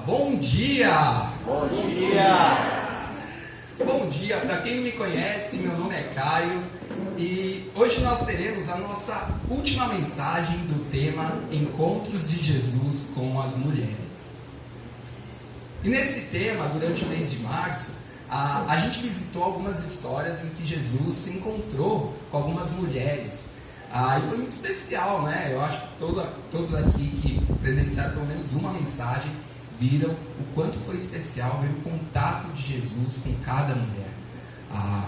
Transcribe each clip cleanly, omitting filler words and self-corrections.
Bom dia! Bom dia! Bom dia, para quem não me conhece, meu nome é Caio e hoje nós teremos a nossa última mensagem do tema Encontros de Jesus com as Mulheres. E nesse tema, durante o mês de março, a gente visitou algumas histórias em que Jesus se encontrou com algumas mulheres. E foi muito especial, né? Eu acho que todos aqui que presenciaram pelo menos uma mensagem viram o quanto foi especial ver o contato de Jesus com cada mulher.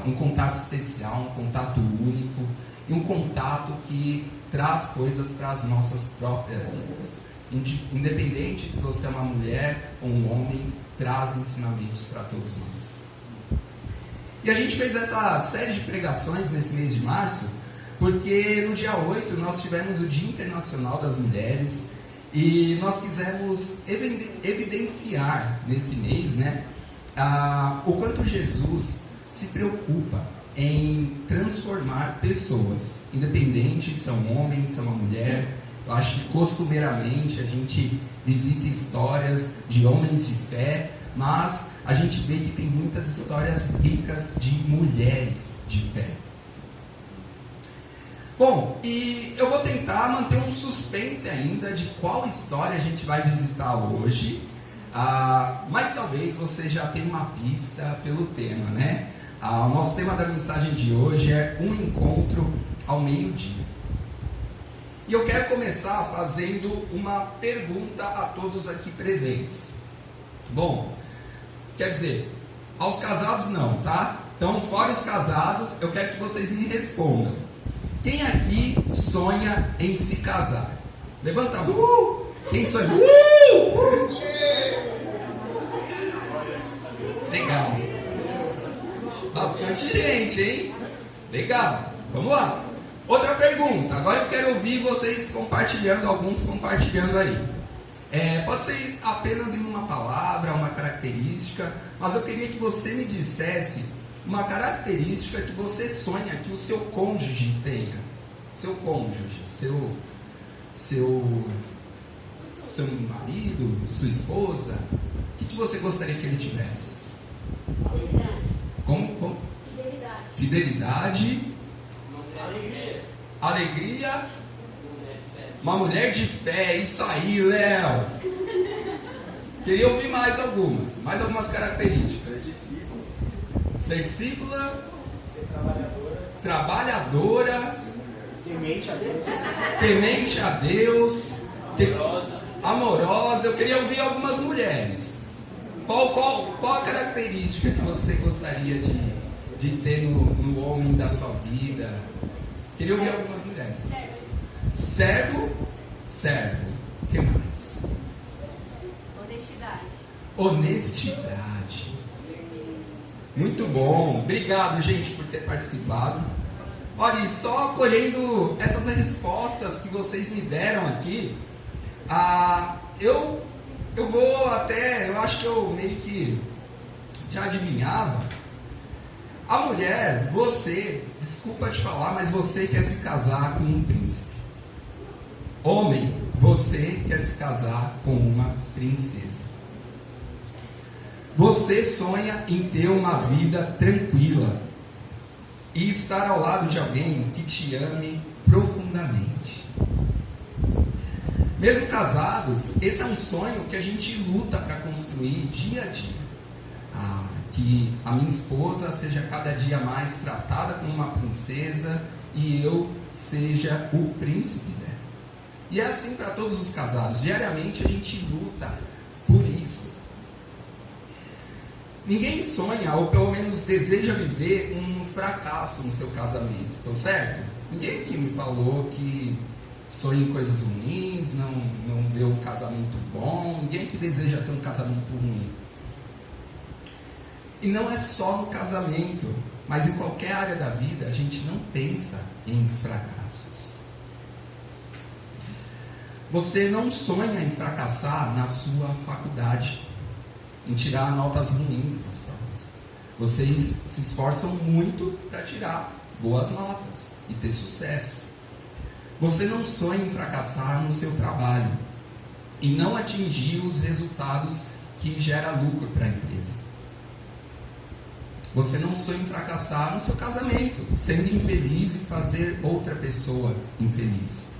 Um contato especial, um contato único e um contato que traz coisas para as nossas próprias vidas. Independente se você é uma mulher ou um homem, traz ensinamentos para todos nós. E a gente fez essa série de pregações nesse mês de março, porque no dia 8 nós tivemos o Dia Internacional das Mulheres e nós quisemos evidenciar nesse mês, né, o quanto Jesus se preocupa em transformar pessoas, independente se é um homem, se é uma mulher. Eu acho que costumeiramente a gente visita histórias de homens de fé, mas a gente vê que tem muitas histórias ricas de mulheres de fé. Bom, e eu vou tentar manter um suspense ainda de qual história a gente vai visitar hoje, mas talvez você já tenha uma pista pelo tema, né? O nosso tema da mensagem de hoje é um encontro ao meio-dia. E eu quero começar fazendo uma pergunta a todos aqui presentes. Bom, quer dizer, aos casados não, tá? Então, fora os casados, eu quero que vocês me respondam. Quem aqui sonha em se casar? Levanta a mão. Quem sonha? Legal. Bastante gente, hein? Legal. Vamos lá. Outra pergunta. Agora eu quero ouvir vocês compartilhando, alguns compartilhando aí. Pode ser apenas em uma palavra, uma característica, mas eu queria que você me dissesse uma característica que você sonha que o seu cônjuge tenha. Seu cônjuge, seu marido, sua esposa. O que você gostaria que ele tivesse? Fidelidade. Como? Fidelidade. Alegria. Uma mulher de fé. Isso aí, Léo. Queria ouvir mais algumas características. Ser discípula. Ser trabalhadora. Temente a Deus. Amorosa. Eu queria ouvir algumas mulheres. Qual a característica que você gostaria de ter no homem da sua vida? Queria ouvir algumas mulheres. Servo. O que mais? Honestidade. Muito bom. Obrigado, gente, por ter participado. Olha, e só colhendo essas respostas que vocês me deram aqui, eu acho que eu meio que já adivinhava. A mulher, desculpa te falar, mas você quer se casar com um príncipe. Homem, você quer se casar com uma princesa. Você sonha em ter uma vida tranquila e estar ao lado de alguém que te ame profundamente. Mesmo casados, esse é um sonho que a gente luta para construir dia a dia. Que a minha esposa seja cada dia mais tratada como uma princesa e eu seja o príncipe dela. E é assim para todos os casados. Diariamente a gente luta por isso. Ninguém sonha, ou pelo menos deseja viver um fracasso no seu casamento. Estou certo? Ninguém aqui me falou que sonha em coisas ruins, não vê um casamento bom. Ninguém aqui deseja ter um casamento ruim. E não é só no casamento, mas em qualquer área da vida a gente não pensa em fracassos. Você não sonha em fracassar na sua faculdade, em tirar notas ruins nas provas. Vocês se esforçam muito para tirar boas notas e ter sucesso. Você não sonha em fracassar no seu trabalho e não atingir os resultados que gera lucro para a empresa. Você não sonha em fracassar no seu casamento, sendo infeliz e fazer outra pessoa infeliz.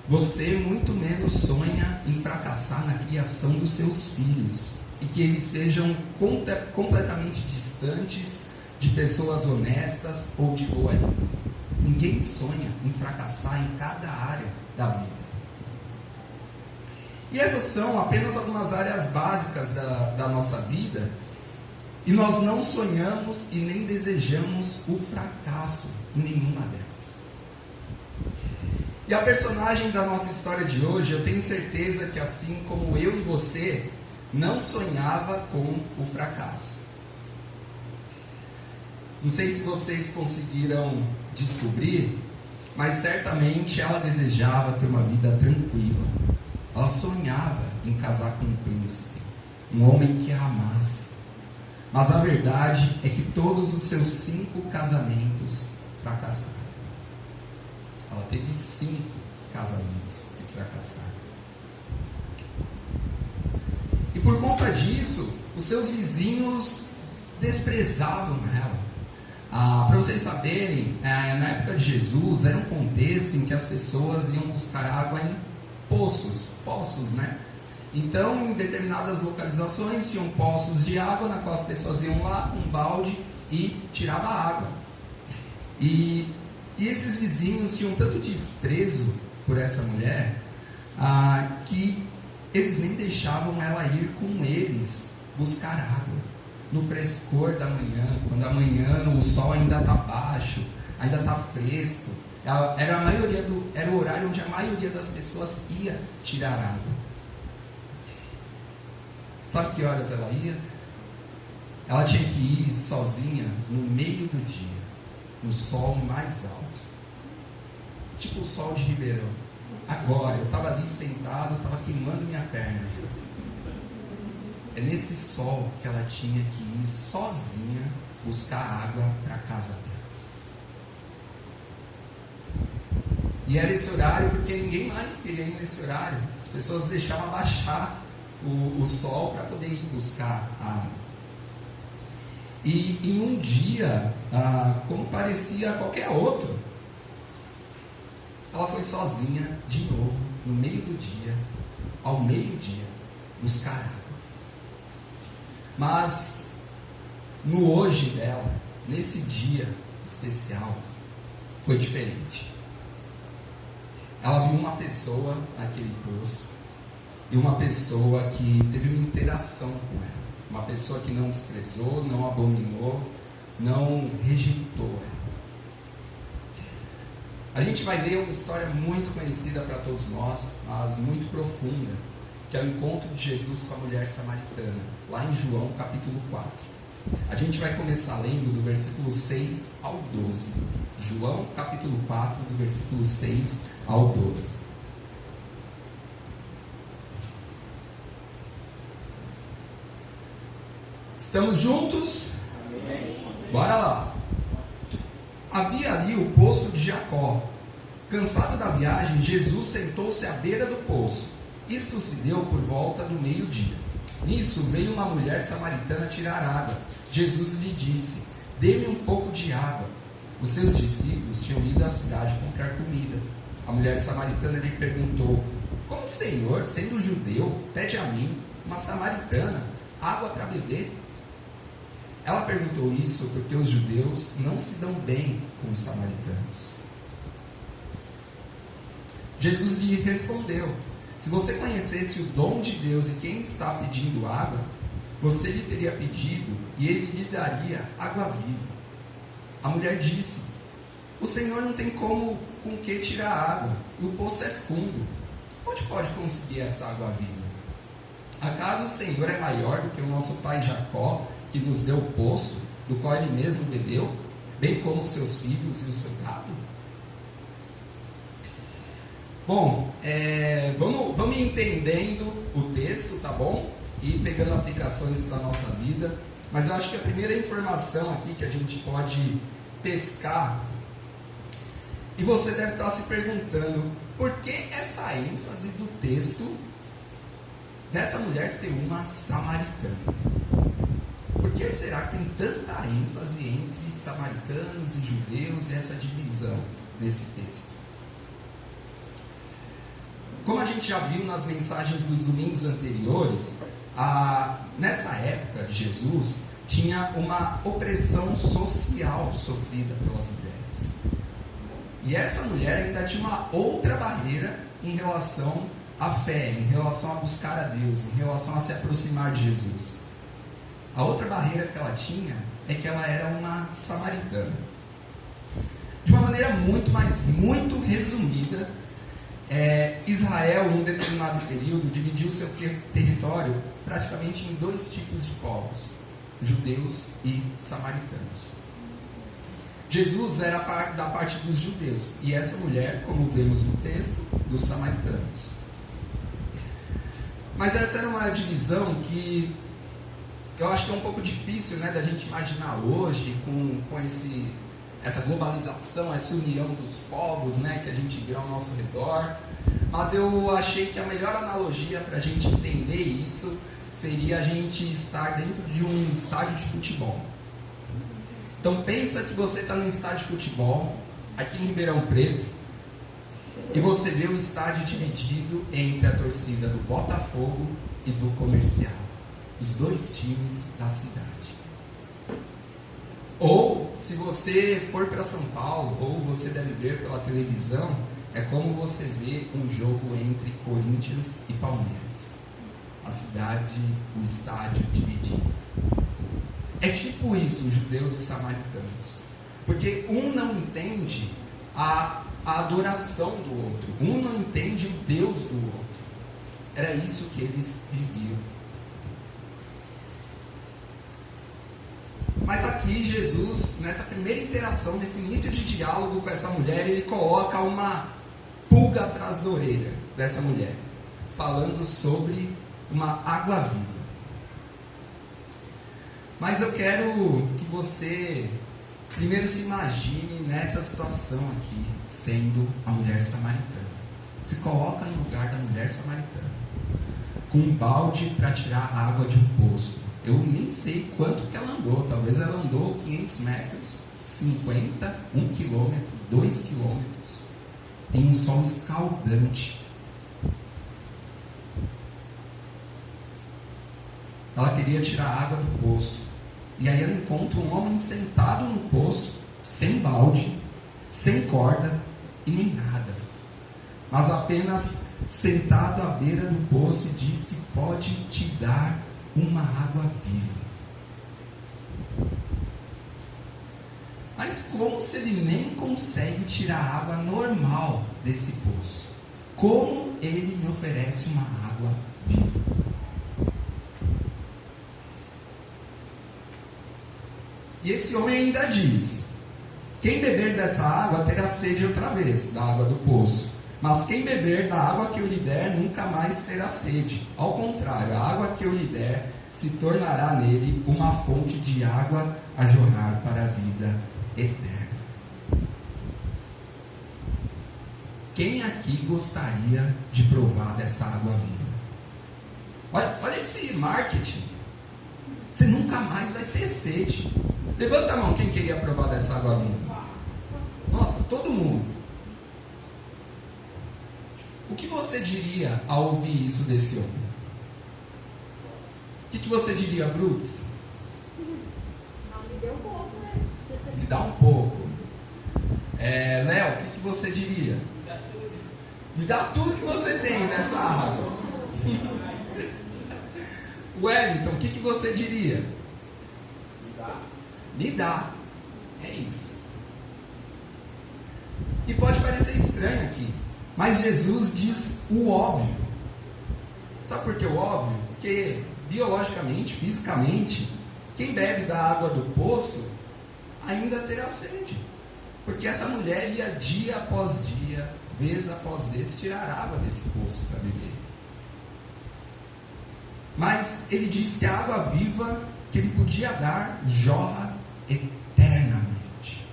Você muito menos sonha em fracassar na criação dos seus filhos e que eles sejam completamente distantes de pessoas honestas ou de boa índole. Ninguém sonha em fracassar em cada área da vida. E essas são apenas algumas áreas básicas da nossa vida, e nós não sonhamos e nem desejamos o fracasso em nenhuma delas. E a personagem da nossa história de hoje, eu tenho certeza que assim como eu e você, não sonhava com o fracasso. Não sei se vocês conseguiram descobrir, mas certamente ela desejava ter uma vida tranquila. Ela sonhava em casar com um príncipe, um homem que a amasse. Mas a verdade é que todos os seus 5 casamentos fracassaram. Ela teve 5 casamentos que fracassaram. E por conta disso, os seus vizinhos desprezavam ela. Para vocês saberem, na época de Jesus, era um contexto em que as pessoas iam buscar água em poços, né? Então, em determinadas localizações, tinham poços de água, na qual as pessoas iam lá com um balde e tiravam água. E esses vizinhos tinham tanto desprezo por essa mulher, que eles nem deixavam ela ir com eles buscar água. No frescor da manhã, quando amanhã o sol ainda está baixo, ainda está fresco, era o horário onde a maioria das pessoas ia tirar água. Sabe que horas ela ia? Ela tinha que ir sozinha no meio do dia, no sol mais alto, tipo o sol de Ribeirão. Agora, eu estava ali sentado, estava queimando minha perna. É nesse sol que ela tinha que ir sozinha buscar água para a casa dela. E era esse horário porque ninguém mais queria ir nesse horário. As pessoas deixavam abaixar o sol para poder ir buscar a água. E em um dia, como parecia qualquer outro, ela foi sozinha de novo, no meio do dia, ao meio-dia, buscar água. Mas no hoje dela, nesse dia especial, foi diferente. Ela viu uma pessoa naquele poço, e uma pessoa que teve uma interação com ela, uma pessoa que não desprezou, não abominou, não rejeitou ela. A gente vai ler uma história muito conhecida para todos nós, mas muito profunda, que é o encontro de Jesus com a mulher samaritana, lá em João capítulo 4. A gente vai começar lendo do versículo 6 ao 12. João capítulo 4, do versículo 6 ao 12. Estamos juntos? Amém. Bora lá. Havia ali o poço de Jacó. Cansado da viagem, Jesus sentou-se à beira do poço. Isto se deu por volta do meio-dia. Nisso veio uma mulher samaritana tirar água. Jesus lhe disse: dê-me um pouco de água. Os seus discípulos tinham ido à cidade comprar comida. A mulher samaritana lhe perguntou: como o Senhor, sendo judeu, pede a mim, uma samaritana, água para beber? Ela perguntou isso porque os judeus não se dão bem com os samaritanos. Jesus lhe respondeu: se você conhecesse o dom de Deus e quem está pedindo água, você lhe teria pedido e ele lhe daria água viva. A mulher disse: o Senhor não tem com que tirar água, e o poço é fundo. Onde pode conseguir essa água viva? Acaso o Senhor é maior do que o nosso pai Jacó, que nos deu o poço, do qual ele mesmo bebeu, bem como os seus filhos e o seu gado? Bom, vamos entendendo o texto, tá bom? E pegando aplicações para a nossa vida. Mas eu acho que a primeira informação aqui que a gente pode pescar, e você deve estar se perguntando, por que essa ênfase do texto dessa mulher ser uma samaritana. Por que será que tem tanta ênfase entre samaritanos e judeus e essa divisão nesse texto? Como a gente já viu nas mensagens dos domingos anteriores, nessa época de Jesus, tinha uma opressão social sofrida pelas mulheres. E essa mulher ainda tinha uma outra barreira em relação à fé, em relação a buscar a Deus, em relação a se aproximar de Jesus. A outra barreira que ela tinha é que ela era uma samaritana. De uma maneira muito resumida, Israel, em um determinado período, dividiu seu território praticamente em dois tipos de povos: judeus e samaritanos. Jesus era da parte dos judeus e essa mulher, como vemos no texto, dos samaritanos. Mas essa era uma divisão que eu acho que é um pouco difícil, da gente imaginar hoje, com essa globalização, essa união dos povos, que a gente vê ao nosso redor. Mas eu achei que a melhor analogia para a gente entender isso seria a gente estar dentro de um estádio de futebol. Então pensa que você está num estádio de futebol, aqui em Ribeirão Preto, e você vê o estádio dividido entre a torcida do Botafogo e do Comercial, os dois times da cidade. Ou, se você for para São Paulo, ou você deve ver pela televisão, é como você vê um jogo entre Corinthians e Palmeiras. A cidade, o estádio dividido. É tipo isso, os judeus e samaritanos. Porque um não entende a adoração do outro. Um não entende o Deus do outro. Era isso que eles viviam. Mas aqui Jesus, nessa primeira interação, nesse início de diálogo com essa mulher, ele coloca uma pulga atrás da orelha dessa mulher, falando sobre uma água viva. Mas eu quero que você primeiro se imagine nessa situação aqui, sendo a mulher samaritana. Se coloca no lugar da mulher samaritana, com um balde para tirar água de um poço. Eu nem sei quanto que ela andou, talvez ela andou 500 metros, 50, 1 quilômetro, 2 quilômetros, em um sol escaldante. Ela queria tirar água do poço, e aí ela encontra um homem sentado no poço, sem balde, sem corda e nem nada, mas apenas sentado à beira do poço, e diz que pode te dar uma água viva. Mas como se ele nem consegue tirar a água normal desse poço? Como ele me oferece uma água viva? E esse homem ainda diz: quem beber dessa água terá sede outra vez, da água do poço. Mas quem beber da água que eu lhe der, nunca mais terá sede. Ao contrário, a água que eu lhe der se tornará nele uma fonte de água a jorrar para a vida eterna. Quem aqui gostaria de provar dessa água viva? Olha esse marketing. Você nunca mais vai ter sede. Levanta a mão quem queria provar dessa água viva. Nossa, todo mundo. O que você diria ao ouvir isso desse homem? O que você diria, Brooks? Me deu um pouco, né? Me dá um pouco. Léo, o que você diria? Me dá tudo que você tem nessa água. Wellington, o que você diria? Me dá. É isso. E pode parecer estranho aqui, mas Jesus diz o óbvio. Sabe por que o óbvio? Porque biologicamente, fisicamente, quem bebe da água do poço ainda terá sede. Porque essa mulher ia dia após dia, vez após vez, tirar água desse poço para beber. Mas ele diz que a água viva que ele podia dar jorra eternamente.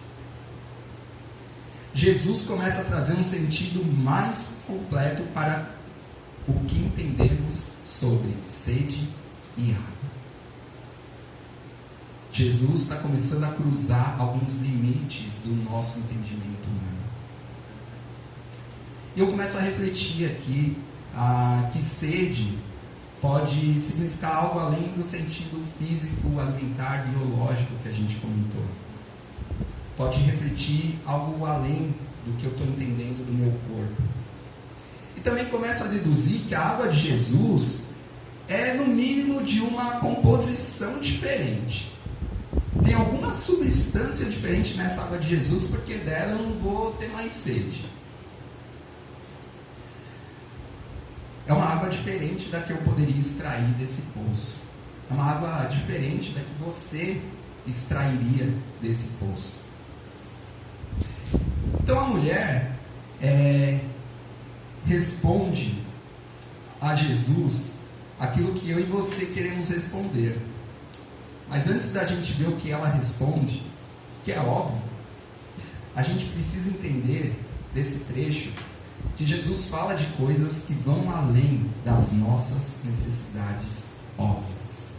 Jesus começa a trazer um sentido mais completo para o que entendemos sobre sede e água. Jesus está começando a cruzar alguns limites do nosso entendimento humano. E eu começo a refletir aqui que sede pode significar algo além do sentido físico, alimentar, biológico que a gente comentou. Pode refletir algo além do que eu estou entendendo do meu corpo. E também começa a deduzir que a água de Jesus é no mínimo de uma composição diferente. Tem alguma substância diferente nessa água de Jesus, porque dela eu não vou ter mais sede. É uma água diferente da que eu poderia extrair desse poço. É uma água diferente da que você extrairia desse poço. Então a mulher responde a Jesus aquilo que eu e você queremos responder. Mas antes da gente ver o que ela responde, que é óbvio, a gente precisa entender desse trecho que Jesus fala de coisas que vão além das nossas necessidades óbvias.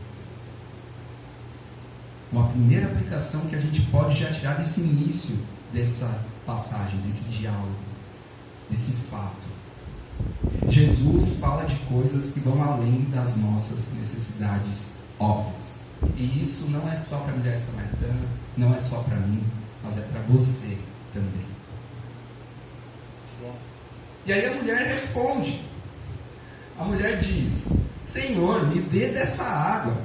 Uma primeira aplicação que a gente pode já tirar desse início dessa passagem, desse diálogo, desse fato. Jesus fala de coisas que vão além das nossas necessidades óbvias. E isso não é só para a mulher samaritana, não é só para mim, mas é para você também. E aí a mulher responde. A mulher diz: Senhor, me dê dessa água,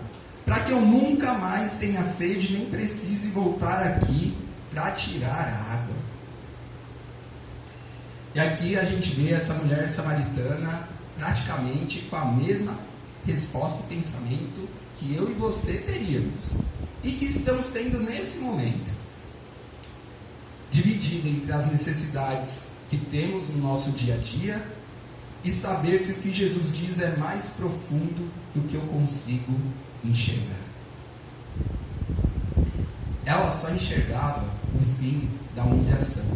para que eu nunca mais tenha sede, nem precise voltar aqui para tirar a água. E aqui a gente vê essa mulher samaritana praticamente com a mesma resposta e pensamento que eu e você teríamos, e que estamos tendo nesse momento, dividida entre as necessidades que temos no nosso dia a dia e saber se o que Jesus diz é mais profundo do que eu consigo enxergar. Ela só enxergava o fim da humilhação,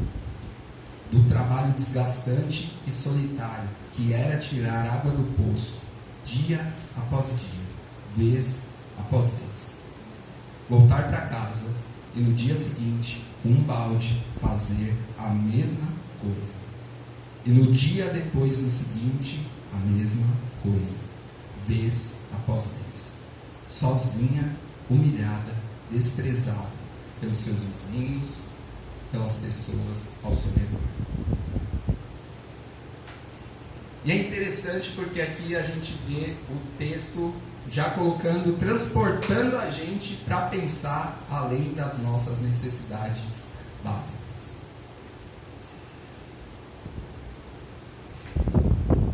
do trabalho desgastante e solitário que era tirar água do poço, dia após dia, vez após vez. Voltar para casa e no dia seguinte, com um balde, fazer a mesma coisa. E no dia depois, no seguinte, a mesma coisa, vez após vez. Sozinha, humilhada, desprezada pelos seus vizinhos, pelas pessoas ao seu redor. E é interessante porque aqui a gente vê o texto já colocando, transportando a gente para pensar além das nossas necessidades básicas.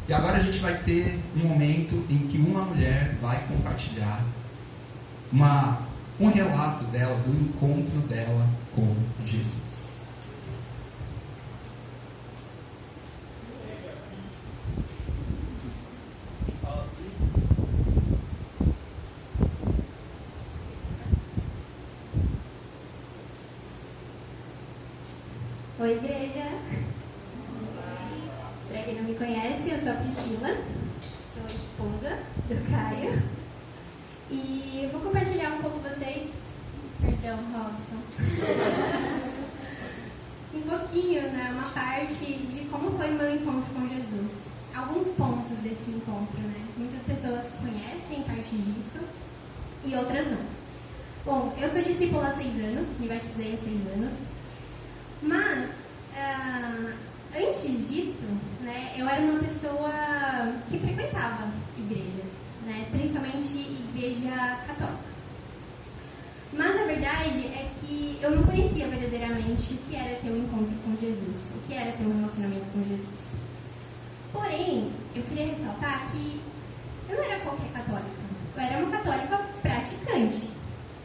E agora a gente vai ter um momento em que uma mulher vai compartilhar um relato dela, do encontro dela com Jesus. Oi, igreja. Para quem não me conhece, eu sou a Priscila, sou a esposa do Caio. E eu vou compartilhar um pouco com vocês, perdão, Robson, um pouquinho, né, uma parte de como foi o meu encontro com Jesus. Alguns pontos desse encontro, né? Muitas pessoas conhecem parte disso e outras não. Bom, eu sou discípula há 6 anos, me batizei há 6 anos, mas antes disso, né, eu era uma pessoa que frequentava igrejas, né, principalmente igreja católica. Mas a verdade é que eu não conhecia verdadeiramente o que era ter um encontro com Jesus, o que era ter um relacionamento com Jesus. Porém, eu queria ressaltar que eu não era qualquer católica, eu era uma católica praticante.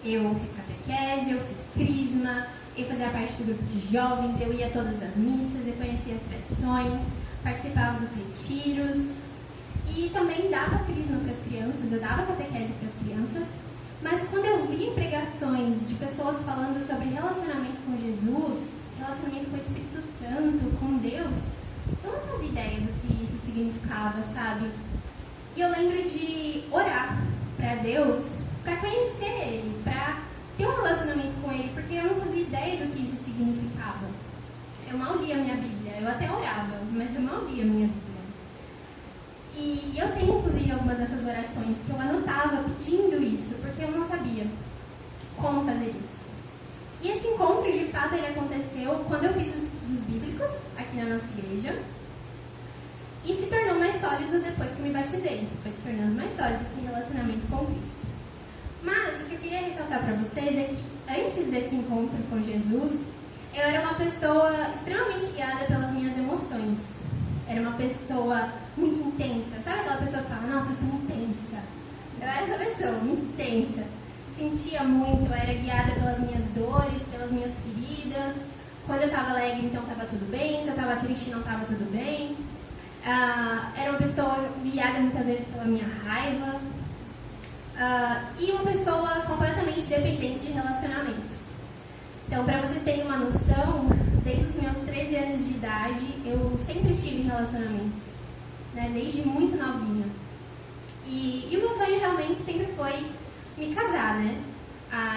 Eu fiz catequese, eu fiz crisma, eu fazia parte do grupo de jovens, eu ia a todas as missas, eu conhecia as tradições, participava dos retiros e também dava crisma para as crianças, eu dava catequese para as crianças. Mas quando eu via pregações de pessoas falando sobre relacionamento com Jesus, relacionamento com o Espírito Santo, com Deus, eu não fazia ideia do que isso significava, sabe? E eu lembro de orar para Deus, para conhecer Ele, para ter um relacionamento com Ele, porque eu não fazia ideia do que isso significava. Eu mal lia a minha Bíblia, eu até orava, mas eu mal lia a minha Bíblia. E eu tenho, inclusive, algumas dessas orações que eu anotava pedindo isso, porque eu não sabia como fazer isso. E esse encontro, de fato, ele aconteceu quando eu fiz os estudos bíblicos aqui na nossa igreja e se tornou mais sólido depois que me batizei. Foi se tornando mais sólido esse relacionamento com Cristo. Mas o que eu queria ressaltar para vocês é que antes desse encontro com Jesus, eu era uma pessoa extremamente guiada pelas minhas emoções. Era uma pessoa muito intensa. Sabe aquela pessoa que fala, nossa, eu sou intensa? Eu era essa pessoa, muito intensa. Sentia muito, era guiada pelas minhas dores, pelas minhas feridas. Quando eu estava alegre, então estava tudo bem. Se eu estava triste, não estava tudo bem. Era uma pessoa guiada muitas vezes pela minha raiva. E uma pessoa completamente dependente de relacionamentos. Então, para vocês terem uma noção, desde os meus 13 anos de idade, eu sempre estive em relacionamentos, né? Desde muito novinha. E o meu sonho realmente sempre foi me casar, né?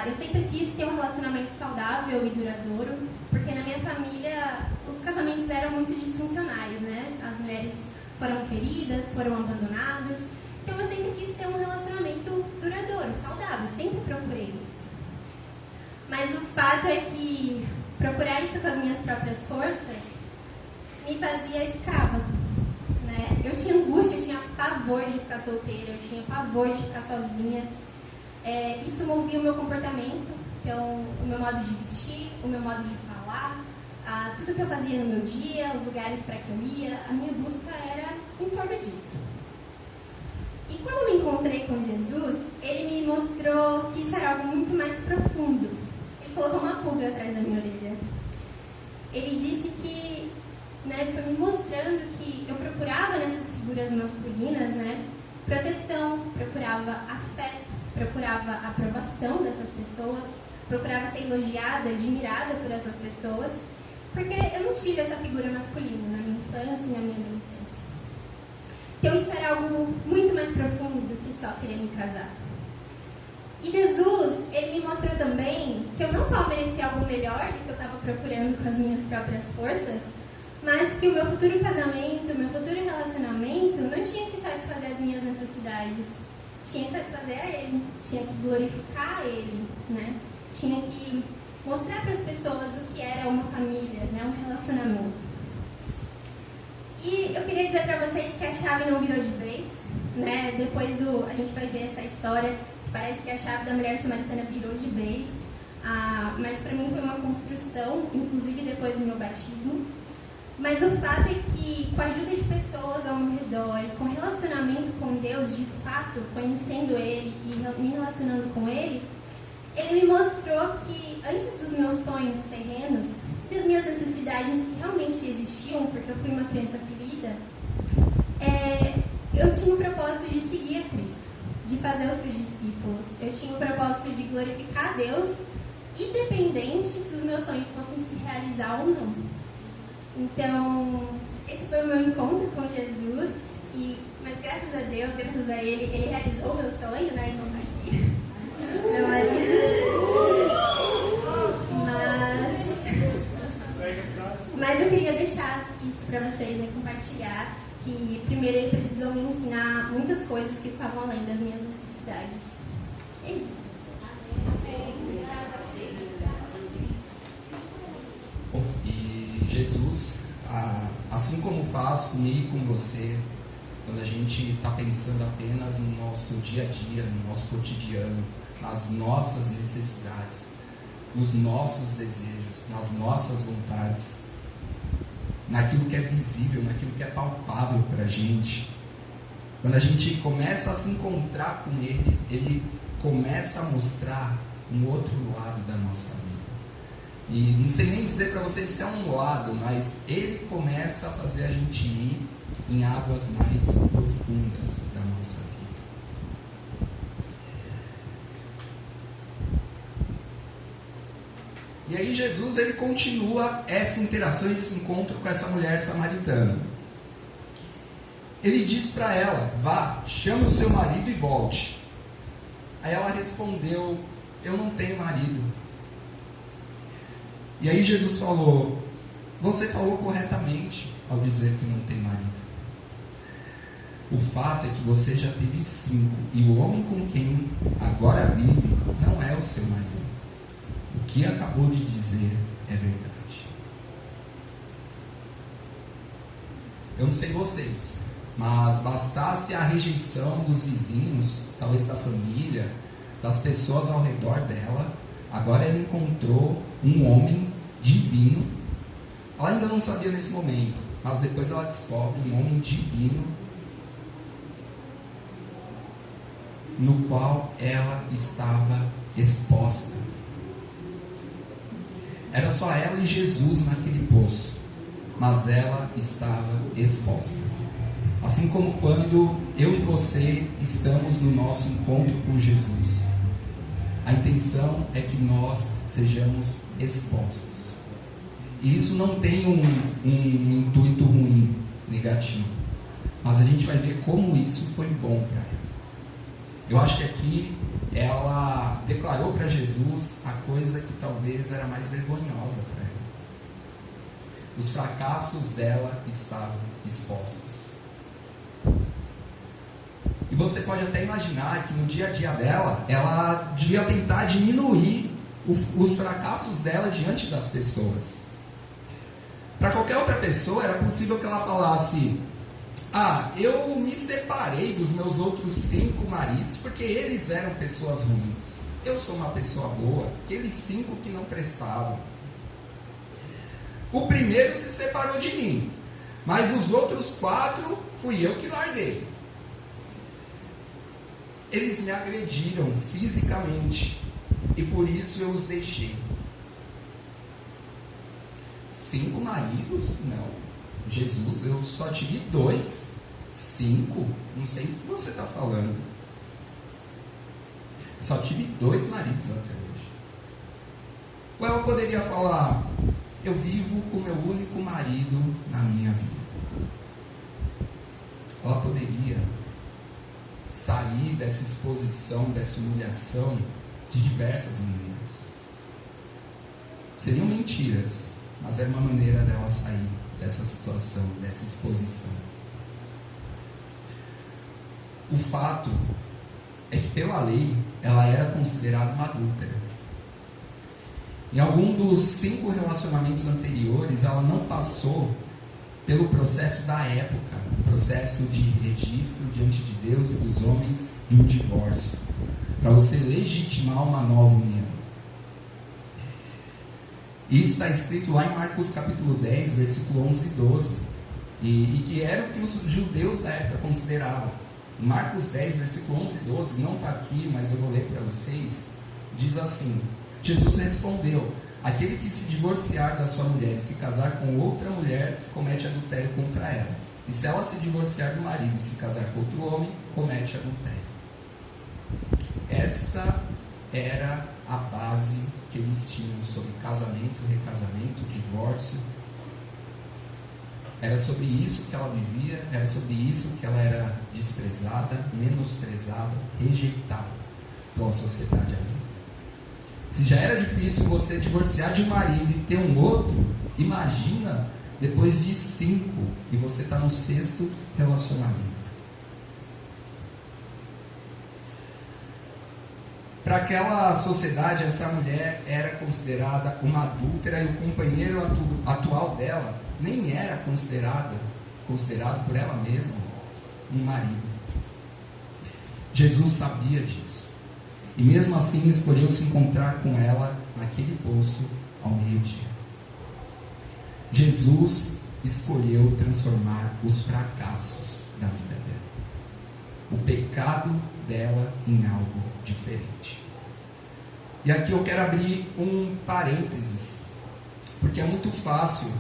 Eu sempre quis ter um relacionamento saudável e duradouro, porque na minha família os casamentos eram muito disfuncionais, né? As mulheres foram feridas, foram abandonadas. Então eu sempre quis ter um relacionamento duradouro, saudável, sempre procurei isso. Mas o fato é que procurar isso com as minhas próprias forças me fazia escrava, né? Eu tinha angústia, eu tinha pavor de ficar solteira, eu tinha pavor de ficar sozinha. Isso movia o meu comportamento, então o meu modo de vestir, o meu modo de falar, tudo que eu fazia no meu dia, os lugares para que eu ia, a minha busca era em torno disso. E quando eu me encontrei com Jesus, ele me mostrou que isso era algo muito mais profundo. Ele colocou uma pulga atrás da minha orelha. Ele disse que, né, foi me mostrando que eu procurava nessas figuras masculinas, né, proteção, procurava afeto, procurava a aprovação dessas pessoas, procurava ser elogiada, admirada por essas pessoas, porque eu não tive essa figura masculina na minha infância e na minha adolescência. Então isso era algo muito mais profundo do que só querer me casar. E Jesus, ele me mostrou também que eu não só merecia algo melhor do que eu estava procurando com as minhas próprias forças, mas que o meu futuro casamento, o meu futuro relacionamento não tinha que satisfazer as minhas necessidades, tinha que satisfazer a Ele, tinha que glorificar a Ele, né? Tinha que mostrar para as pessoas o que era uma família, né? Um relacionamento. E eu queria dizer para vocês que a chave não virou de vez, né? Depois a gente vai ver essa história, que parece que a chave da mulher samaritana virou de vez, mas para mim foi uma construção, inclusive depois do meu batismo. Mas o fato é que, com a ajuda de pessoas ao meu redor, com relacionamento com Deus, de fato, conhecendo Ele e me relacionando com Ele, Ele me mostrou que, antes dos meus sonhos terrenos, das minhas necessidades que realmente existiam, porque eu fui uma criança ferida, eu tinha o propósito de seguir a Cristo, de fazer outros discípulos. Eu tinha o propósito de glorificar a Deus, independente se os meus sonhos fossem se realizar ou não. Então, esse foi o meu encontro com Jesus, mas graças a Deus, graças a Ele realizou o meu sonho, né, então tá aqui, meu marido. Mas eu queria deixar isso para vocês, né, compartilhar, que primeiro ele precisou me ensinar muitas coisas que estavam além das minhas necessidades. É isso. E Jesus, assim como faz comigo e com você, quando a gente está pensando apenas no nosso dia a dia, no nosso cotidiano, nas nossas necessidades, nos nossos desejos, nas nossas vontades, naquilo que é visível, naquilo que é palpável para a gente. Quando a gente começa a se encontrar com Ele, Ele começa a mostrar um outro lado da nossa vida. E não sei nem dizer para vocês se é um lado, mas Ele começa a fazer a gente ir em águas mais profundas da nossa vida. E aí Jesus, ele continua essa interação, esse encontro com essa mulher samaritana. ele diz para ela: vá, chame o seu marido e volte. Aí ela respondeu: eu não tenho marido. E aí Jesus falou: você falou corretamente ao dizer que não tem marido. O fato é que você já teve 5, e o homem com quem agora vive não é o seu marido. O que acabou de dizer é verdade. Eu não sei vocês, mas bastasse a rejeição dos vizinhos, talvez da família, das pessoas ao redor dela, agora ela encontrou um homem divino. Ela ainda não sabia nesse momento, mas depois ela descobre um homem divino no qual ela estava exposta. Era só ela e Jesus naquele poço, mas ela estava exposta. Assim como quando eu e você estamos no nosso encontro com Jesus, a intenção é que nós sejamos expostos. E isso não tem um intuito ruim, negativo, mas a gente vai ver como isso foi bom para ela. Eu acho que aqui ela declarou para Jesus a coisa que talvez era mais vergonhosa para ela. Os fracassos dela estavam expostos. E você pode até imaginar que no dia a dia dela, ela devia tentar diminuir os fracassos dela diante das pessoas. Para qualquer outra pessoa, era possível que ela falasse: eu me separei dos meus outros 5 maridos porque eles eram pessoas ruins. Eu sou uma pessoa boa, aqueles 5 que não prestavam. O primeiro se separou de mim, mas os outros 4 fui eu que larguei. Eles me agrediram fisicamente e por isso eu os deixei. 5 maridos? Não. Jesus, eu só tive 2. 5? Não sei o que você está falando. Só tive 2 maridos até hoje. Ou ela poderia falar: eu vivo com meu único marido na minha vida. Ela poderia sair dessa exposição, dessa humilhação de diversas maneiras. Seriam mentiras, mas era uma maneira dela sair dessa situação, dessa exposição. O fato é que pela lei ela era considerada uma adúltera. Em algum dos 5 relacionamentos anteriores, ela não passou pelo processo da época, um processo de registro diante de Deus e dos homens de um divórcio, para você legitimar uma nova união. Isso está escrito lá em Marcos capítulo 10, versículo 11 e 12, e que era o que os judeus da época consideravam. Em Marcos 10, versículo 11 e 12, não está aqui, mas eu vou ler para vocês, diz assim: Jesus respondeu: aquele que se divorciar da sua mulher e se casar com outra mulher, comete adultério contra ela. E se ela se divorciar do marido e se casar com outro homem, comete adultério. Essa era a base que eles tinham sobre casamento, recasamento, divórcio. Era sobre isso que ela vivia, era sobre isso que ela era desprezada, menosprezada, rejeitada pela sociedade adulta. Se já era difícil você divorciar de um marido e ter um outro, imagina depois de 5 e você está no 6º relacionamento. Para aquela sociedade, essa mulher era considerada uma adúltera e o companheiro atual dela nem era considerado por ela mesma um marido. Jesus sabia disso. E mesmo assim escolheu se encontrar com ela naquele poço ao meio-dia. Jesus escolheu transformar os fracassos da vida dela, o pecado dela, em algo diferente. E aqui eu quero abrir um parênteses, porque é muito fácil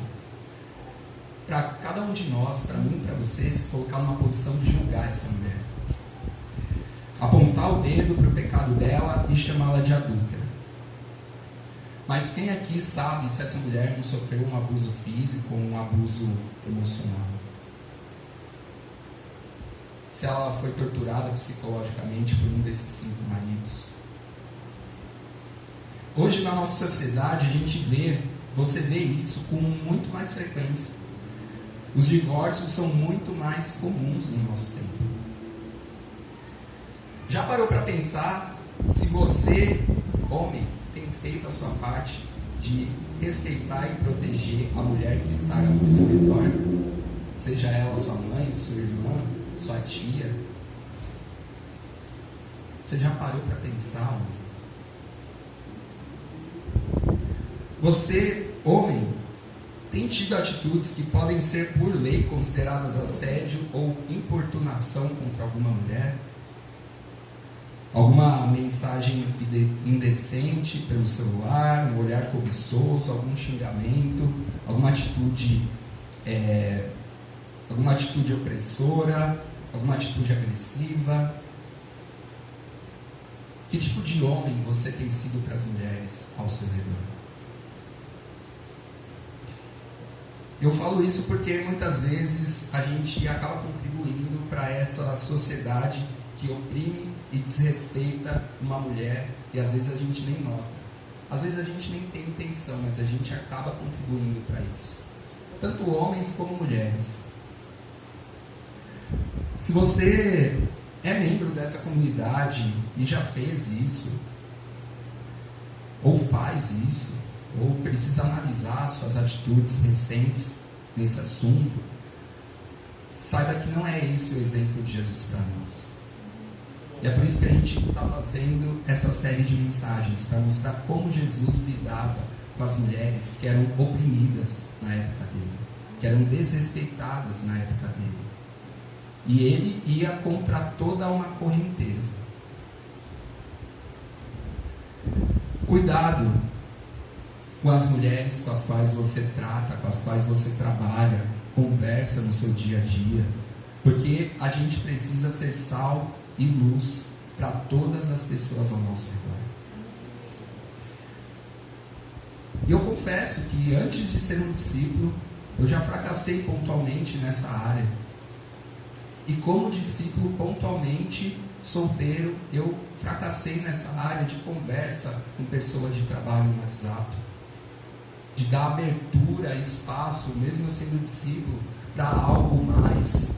para cada um de nós, para mim e para você, se colocar numa posição de julgar essa mulher, apontar o dedo para o pecado dela e chamá-la de adúltera. Mas quem aqui sabe se essa mulher não sofreu um abuso físico ou um abuso emocional? se ela foi torturada psicologicamente por um desses 5 maridos. Hoje na nossa sociedade você vê isso com muito mais frequência. Os divórcios são muito mais comuns no nosso tempo. Já parou para pensar se você, homem, tem feito a sua parte de respeitar e proteger a mulher que está ao seu redor? Seja ela sua mãe, sua irmã, sua tia. Você já parou para pensar, homem? Você, homem, tem tido atitudes que podem ser por lei consideradas assédio ou importunação contra alguma mulher? Alguma mensagem indecente pelo celular, um olhar cobiçoso, algum xingamento, alguma atitude opressora, alguma atitude agressiva? Que tipo de homem você tem sido para as mulheres ao seu redor? Eu falo isso porque muitas vezes a gente acaba contribuindo para essa sociedade que oprime e desrespeita uma mulher, e às vezes a gente nem nota. Às vezes a gente nem tem intenção, mas a gente acaba contribuindo para isso. Tanto homens como mulheres. Se você é membro dessa comunidade e já fez isso, ou faz isso, ou precisa analisar suas atitudes recentes nesse assunto, saiba que não é esse o exemplo de Jesus para nós. E é por isso que a gente está fazendo essa série de mensagens, para mostrar como Jesus lidava com as mulheres que eram oprimidas na época dele, que eram desrespeitadas na época dele. E ele ia contra toda uma correnteza. Cuidado com as mulheres com as quais você trata, com as quais você trabalha, conversa no seu dia a dia, porque a gente precisa ser sal e luz para todas as pessoas ao nosso redor. E eu confesso que antes de ser um discípulo, eu já fracassei pontualmente nessa área. E como discípulo, pontualmente, solteiro, eu fracassei nessa área de conversa com pessoa de trabalho no WhatsApp. De dar abertura, espaço, mesmo eu sendo discípulo, para algo mais.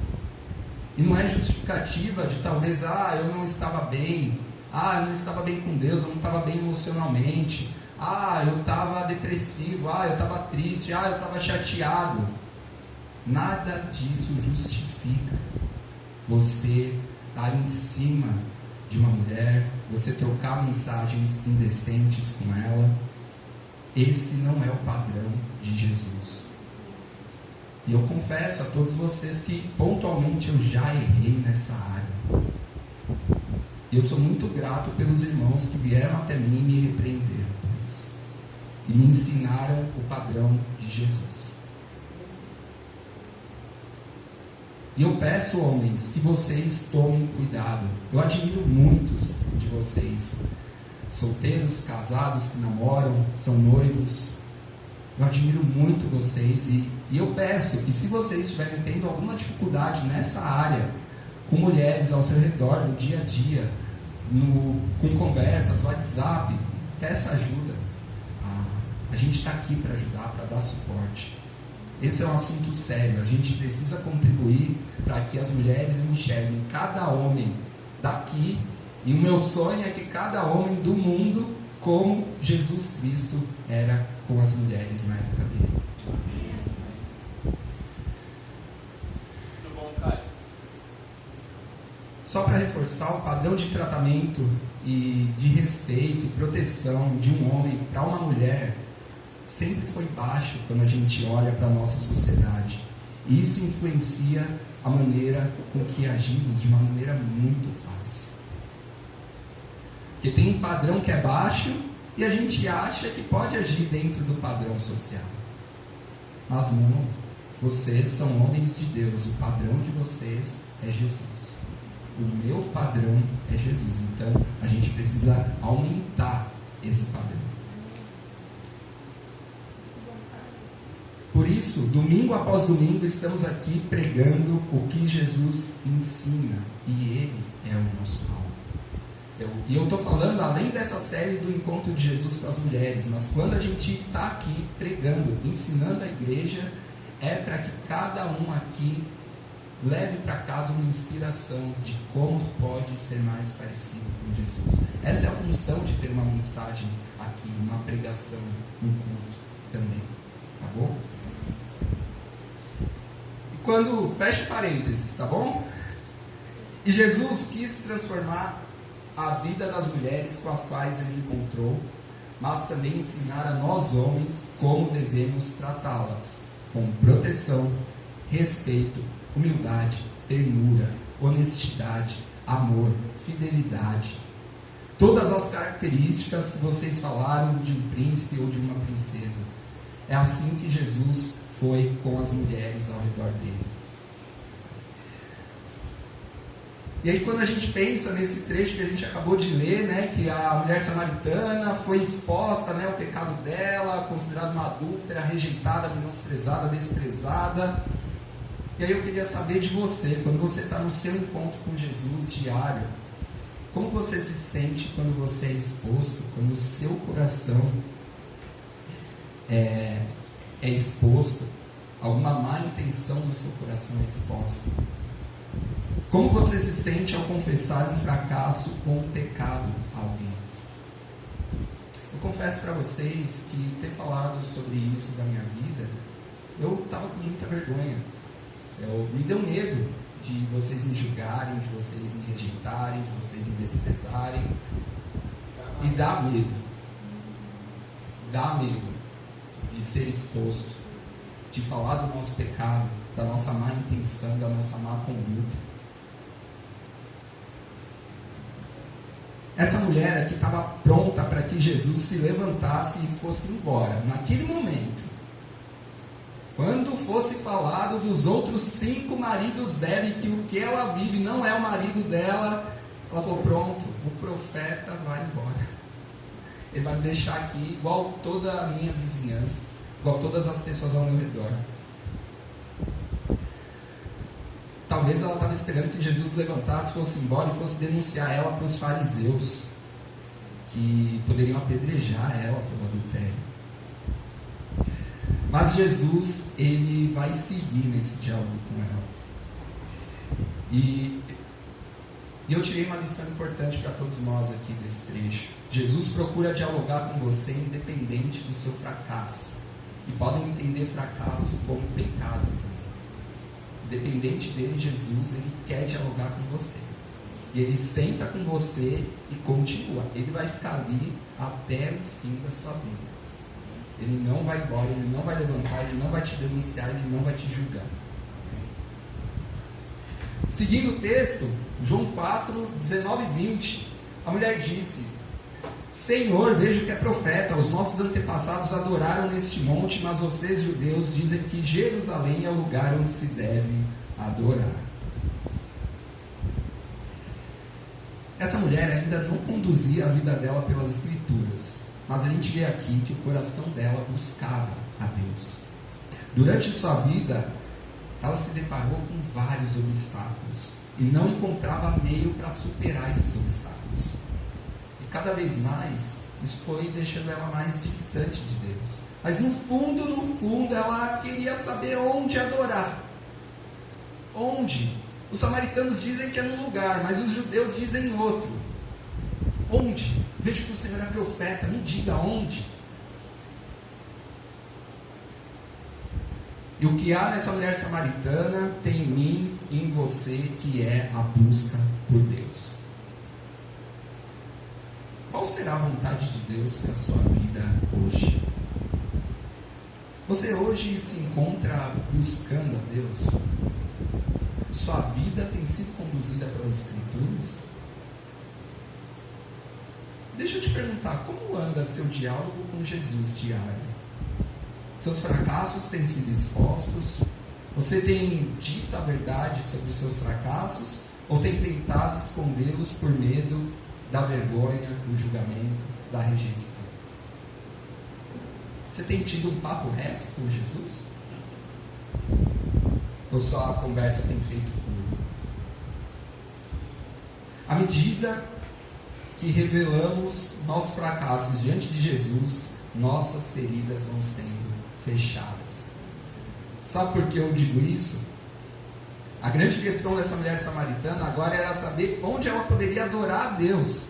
E não é justificativa de talvez, eu não estava bem, eu não estava bem com Deus, eu não estava bem emocionalmente, eu estava depressivo, eu estava triste, eu estava chateado. Nada disso justifica você estar em cima de uma mulher, você trocar mensagens indecentes com ela. Esse não é o padrão de Jesus. E eu confesso a todos vocês que pontualmente eu já errei nessa área. E eu sou muito grato pelos irmãos que vieram até mim e me repreenderam por isso. E me ensinaram o padrão de Jesus. E eu peço, homens, que vocês tomem cuidado. Eu admiro muitos de vocês, solteiros, casados, que namoram, são noivos. Eu admiro muito vocês e eu peço que, se vocês estiverem tendo alguma dificuldade nessa área, com mulheres ao seu redor, no dia a dia, com conversas, WhatsApp, peça ajuda. A gente está aqui para ajudar, para dar suporte. Esse é um assunto sério. A gente precisa contribuir para que as mulheres enxerguem cada homem daqui. E o meu sonho é que cada homem do mundo, como Jesus Cristo era com as mulheres na época dele. Muito bom, Caio. Só para reforçar, o padrão de tratamento e de respeito e proteção de um homem para uma mulher sempre foi baixo quando a gente olha para a nossa sociedade. E isso influencia a maneira com que agimos de uma maneira muito fácil. Porque tem um padrão que é baixo e a gente acha que pode agir dentro do padrão social. Mas não, vocês são homens de Deus, o padrão de vocês é Jesus. O meu padrão é Jesus. Então a gente precisa aumentar esse padrão. Por isso, domingo após domingo, estamos aqui pregando o que Jesus ensina. E Ele é o nosso alvo. E eu estou falando além dessa série do encontro de Jesus com as mulheres, mas quando a gente está aqui pregando, ensinando a igreja, é para que cada um aqui leve para casa uma inspiração de como pode ser mais parecido com Jesus. Essa é a função de ter uma mensagem aqui, uma pregação, um culto também. Tá bom? E quando, fecha parênteses, tá bom? E Jesus quis transformar a vida das mulheres com as quais ele encontrou, mas também ensinar a nós homens como devemos tratá-las, com proteção, respeito, humildade, ternura, honestidade, amor, fidelidade. Todas as características que vocês falaram de um príncipe ou de uma princesa. É assim que Jesus foi com as mulheres ao redor dele. E aí quando a gente pensa nesse trecho que a gente acabou de ler, né, que a mulher samaritana foi exposta, né, ao pecado dela, considerada uma adúltera, rejeitada, menosprezada, desprezada. E aí eu queria saber de você, quando você está no seu encontro com Jesus diário, como você se sente quando você é exposto, quando o seu coração é exposto, alguma má intenção no seu coração é exposta? Como você se sente ao confessar um fracasso ou um pecado a alguém? Eu confesso para vocês que ter falado sobre isso da minha vida, eu estava com muita vergonha. Me deu medo de vocês me julgarem, de vocês me rejeitarem, de vocês me desprezarem. E dá medo. Dá medo de ser exposto, de falar do nosso pecado, da nossa má intenção, da nossa má conduta. Essa mulher aqui estava pronta para que Jesus se levantasse e fosse embora. Naquele momento, quando fosse falado dos outros 5 maridos dela e que o que ela vive não é o marido dela, ela falou, pronto, o profeta vai embora. Ele vai me deixar aqui igual toda a minha vizinhança, igual todas as pessoas ao meu redor. Talvez ela estava esperando que Jesus levantasse, fosse embora e fosse denunciar ela para os fariseus, que poderiam apedrejar ela pelo adultério. Mas Jesus, ele vai seguir nesse diálogo com ela. E eu tirei uma lição importante para todos nós aqui desse trecho. Jesus procura dialogar com você independente do seu fracasso. E podem entender fracasso como pecado também. Independente dele, Jesus, ele quer dialogar com você. E ele senta com você e continua. Ele vai ficar ali até o fim da sua vida. Ele não vai embora, ele não vai levantar, ele não vai te denunciar, ele não vai te julgar. Seguindo o texto, João 4, 19 e 20, a mulher disse, Senhor, vejo que é profeta, os nossos antepassados adoraram neste monte, mas vocês, judeus, dizem que Jerusalém é o lugar onde se deve adorar. Essa mulher ainda não conduzia a vida dela pelas escrituras, mas a gente vê aqui que o coração dela buscava a Deus. Durante sua vida, ela se deparou com vários obstáculos e não encontrava meio para superar esses obstáculos. E cada vez mais, isso foi deixando ela mais distante de Deus. Mas no fundo, ela queria saber onde adorar. Onde? Os samaritanos dizem que é num lugar, mas os judeus dizem em outro. Onde? Vejo que o Senhor é profeta, me diga onde. E o que há nessa mulher samaritana tem em mim e em você, que é a busca por Deus. Qual será a vontade de Deus para a sua vida hoje? Você hoje se encontra buscando a Deus? Sua vida tem sido conduzida pelas Escrituras? Deixa eu te perguntar, como anda seu diálogo com Jesus diário? Seus fracassos têm sido expostos? Você tem dito a verdade sobre os seus fracassos? Ou tem tentado escondê-los por medo da vergonha, do julgamento, da rejeição? Você tem tido um papo reto com Jesus? Ou só a conversa tem feito curva? À medida que revelamos nossos fracassos diante de Jesus, nossas feridas vão sendo fechadas. Sabe por que eu digo isso? A grande questão dessa mulher samaritana agora era saber onde ela poderia adorar a Deus.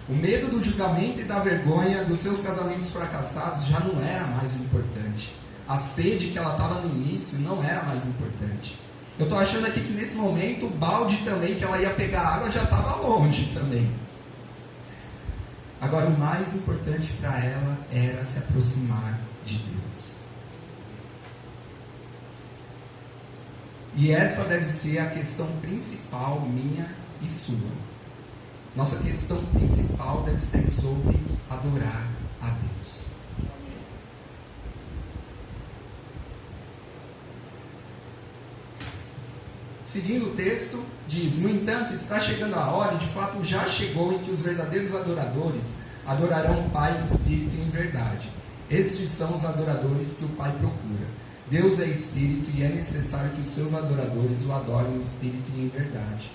O medo do julgamento e da vergonha dos seus casamentos fracassados já não era mais importante. A sede que ela estava no início não era mais importante. Eu estou achando aqui que nesse momento o balde também que ela ia pegar água já estava longe também. Agora o mais importante para ela era se aproximar de Deus. E essa deve ser a questão principal minha e sua. Nossa questão principal deve ser sobre adorar a Deus. Seguindo o texto, diz: no entanto, está chegando a hora, e de fato já chegou, em que os verdadeiros adoradores adorarão o Pai em espírito e em verdade. Estes são os adoradores que o Pai procura. Deus é espírito e é necessário que os seus adoradores o adorem em espírito e em verdade.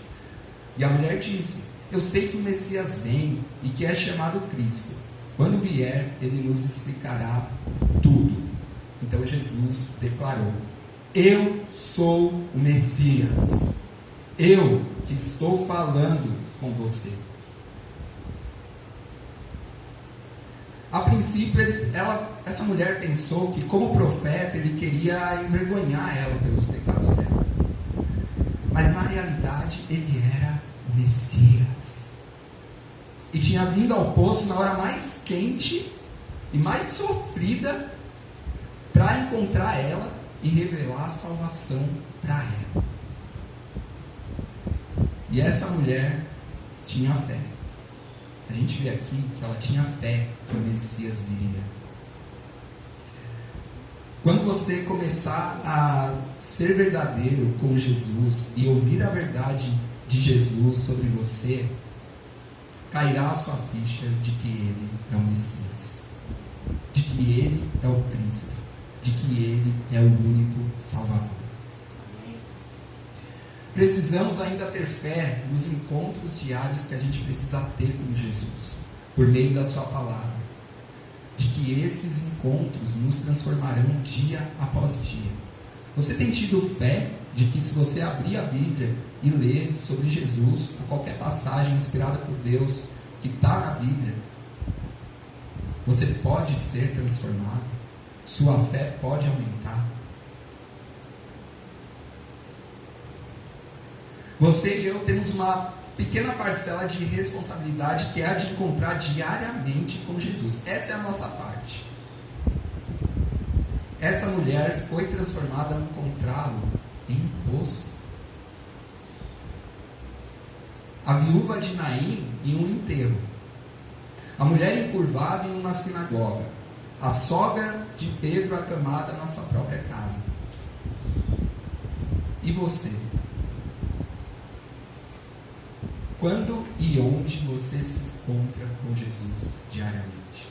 E a mulher disse: eu sei que o Messias vem e que é chamado Cristo. Quando vier, ele nos explicará tudo. Então Jesus declarou: eu sou o Messias. Eu que estou falando com você. A princípio, essa mulher pensou que, como profeta, ele queria envergonhar ela pelos pecados dela. Mas, na realidade, ele era o Messias. E tinha vindo ao poço na hora mais quente e mais sofrida para encontrar ela e revelar a salvação para ela. E essa mulher tinha fé. A gente vê aqui que ela tinha fé que o Messias viria. Quando você começar a ser verdadeiro com Jesus e ouvir a verdade de Jesus sobre você, cairá a sua ficha de que Ele é o Messias, de que Ele é o Cristo, de que Ele é o único Salvador. Precisamos ainda ter fé nos encontros diários que a gente precisa ter com Jesus, por meio da sua palavra, de que esses encontros nos transformarão dia após dia. Você tem tido fé de que, se você abrir a Bíblia e ler sobre Jesus, ou qualquer passagem inspirada por Deus que está na Bíblia, você pode ser transformado? Sua fé pode aumentar? Você e eu temos uma pequena parcela de responsabilidade, que é a de encontrar diariamente com Jesus. Essa é a nossa parte. Essa mulher foi transformada ao encontrá-lo em um poço. A viúva de Naim em um enterro. A mulher encurvada em uma sinagoga. A sogra de Pedro acamada na sua própria casa. E você? Quando e onde você se encontra com Jesus diariamente?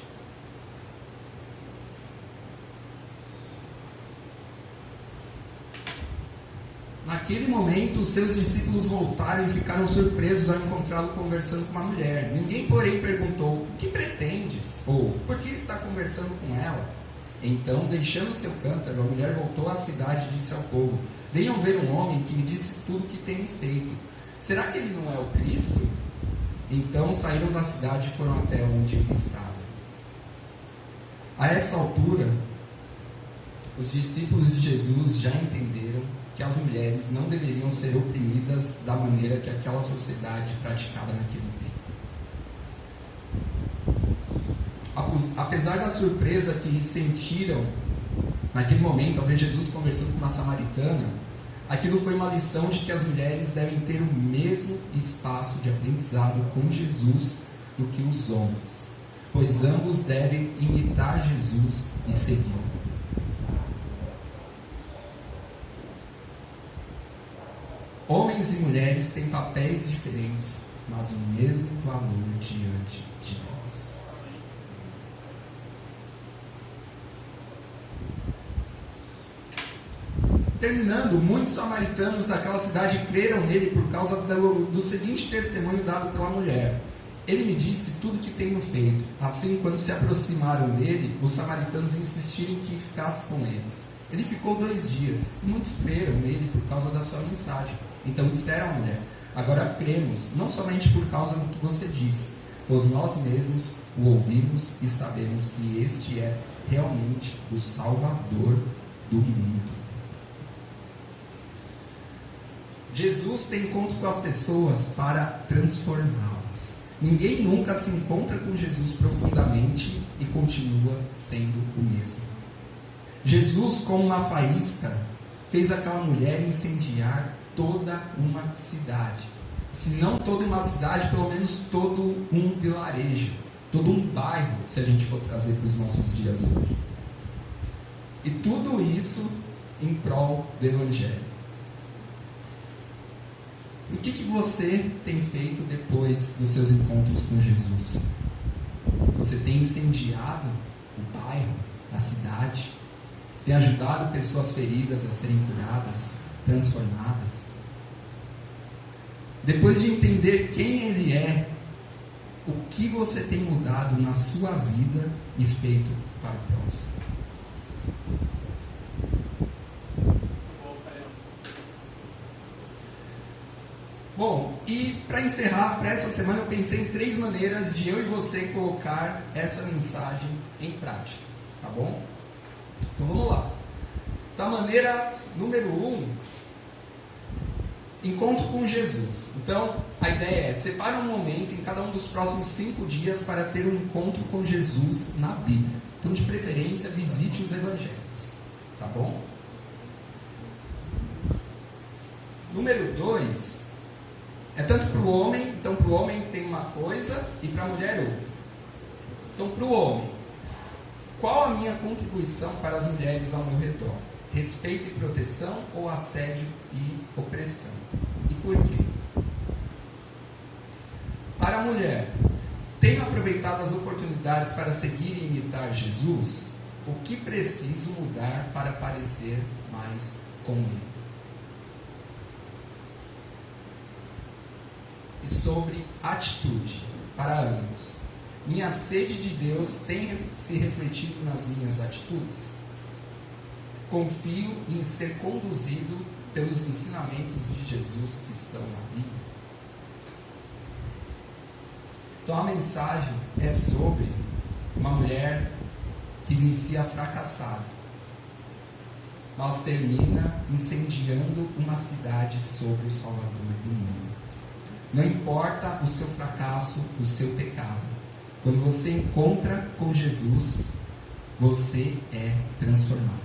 Naquele momento, os seus discípulos voltaram e ficaram surpresos ao encontrá-lo conversando com uma mulher. Ninguém, porém, perguntou: o que pretendes? Ou por que está conversando com ela? Então, deixando seu cântaro, a mulher voltou à cidade e disse ao povo: venham ver um homem que me disse tudo o que tenho feito. Será que ele não é o Cristo? Então saíram da cidade e foram até onde ele estava. A essa altura, os discípulos de Jesus já entenderam que as mulheres não deveriam ser oprimidas da maneira que aquela sociedade praticava naquele tempo. Apesar da surpresa que sentiram naquele momento ao ver Jesus conversando com uma samaritana, aquilo foi uma lição de que as mulheres devem ter o mesmo espaço de aprendizado com Jesus do que os homens, pois ambos devem imitar Jesus e segui-lo. Homens e mulheres têm papéis diferentes, mas o mesmo valor diante de Deus. terminando, muitos samaritanos daquela cidade creram nele por causa do seguinte testemunho dado pela mulher. Ele me disse tudo o que tenho feito. Assim, quando se aproximaram dele, os samaritanos insistiram que ficasse com eles. Ele ficou 2 dias, e muitos creram nele por causa da sua mensagem. Então disseram à mulher: agora cremos, não somente por causa do que você disse, pois nós mesmos o ouvimos e sabemos que este é realmente o Salvador do mundo. Jesus tem encontro com as pessoas para transformá-las. Ninguém nunca se encontra com Jesus profundamente e continua sendo o mesmo. Jesus, como uma faísca, fez aquela mulher incendiar toda uma cidade. Se não toda uma cidade, pelo menos todo um vilarejo, todo um bairro, se a gente for trazer para os nossos dias hoje. E tudo isso em prol do Evangelho. O que você tem feito depois dos seus encontros com Jesus? Você tem incendiado o bairro, a cidade? Tem ajudado pessoas feridas a serem curadas, transformadas? Depois de entender quem Ele é, o que você tem mudado na sua vida e feito para o próximo? Bom, e para encerrar, para essa semana eu pensei em 3 maneiras de eu e você colocar essa mensagem em prática, tá bom? Então vamos lá. Então, maneira número 1, encontro com Jesus. Então, a ideia é, separe um momento em cada um dos próximos 5 dias para ter um encontro com Jesus na Bíblia. Então, de preferência, visite os evangelhos, tá bom? Número 2, é tanto para o homem, então para o homem tem uma coisa e para a mulher outra. Então, para o homem, qual a minha contribuição para as mulheres ao meu redor? Respeito e proteção ou assédio e opressão? E por quê? Para a mulher, tenho aproveitado as oportunidades para seguir e imitar Jesus? O que preciso mudar para parecer mais com Ele? E sobre atitude, para ambos. Minha sede de Deus tem se refletido nas minhas atitudes? Confio em ser conduzido pelos ensinamentos de Jesus que estão na Bíblia? Então a mensagem é sobre uma mulher que inicia fracassada, mas termina incendiando uma cidade sobre o Salvador do mundo. Não importa o seu fracasso, o seu pecado. Quando você encontra com Jesus, você é transformado.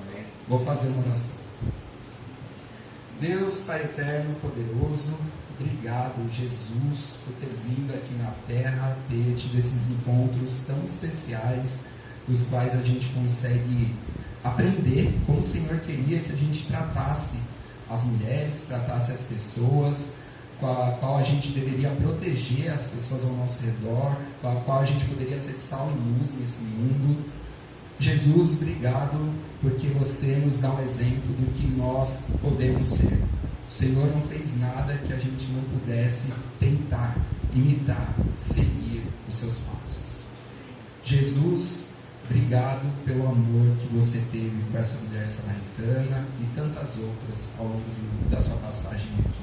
Amém. Vou fazer uma oração. Deus, Pai eterno, poderoso, obrigado, Jesus, por ter vindo aqui na terra, ter tido esses encontros tão especiais, dos quais a gente consegue aprender como o Senhor queria que a gente tratasse as mulheres, tratasse as pessoas, com a qual a gente deveria proteger as pessoas ao nosso redor, com a qual a gente poderia ser sal e luz nesse mundo. Jesus, obrigado, porque você nos dá um exemplo do que nós podemos ser. O Senhor não fez nada que a gente não pudesse tentar, imitar, seguir os seus passos. Jesus, obrigado pelo amor que você teve com essa mulher samaritana e tantas outras ao longo da sua passagem aqui.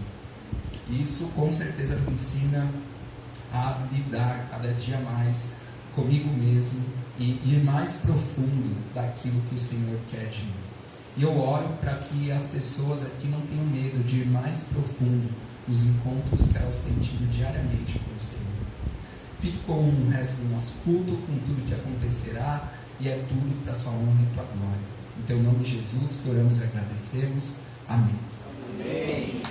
Isso com certeza me ensina a lidar cada dia mais comigo mesmo e ir mais profundo daquilo que o Senhor quer de mim. E eu oro para que as pessoas aqui não tenham medo de ir mais profundo nos encontros que elas têm tido diariamente com o Senhor. Fique com o resto do nosso culto, com tudo que acontecerá, e é tudo para a sua honra e tua glória. Em teu nome, Jesus, que oramos e agradecemos. Amém. Amém.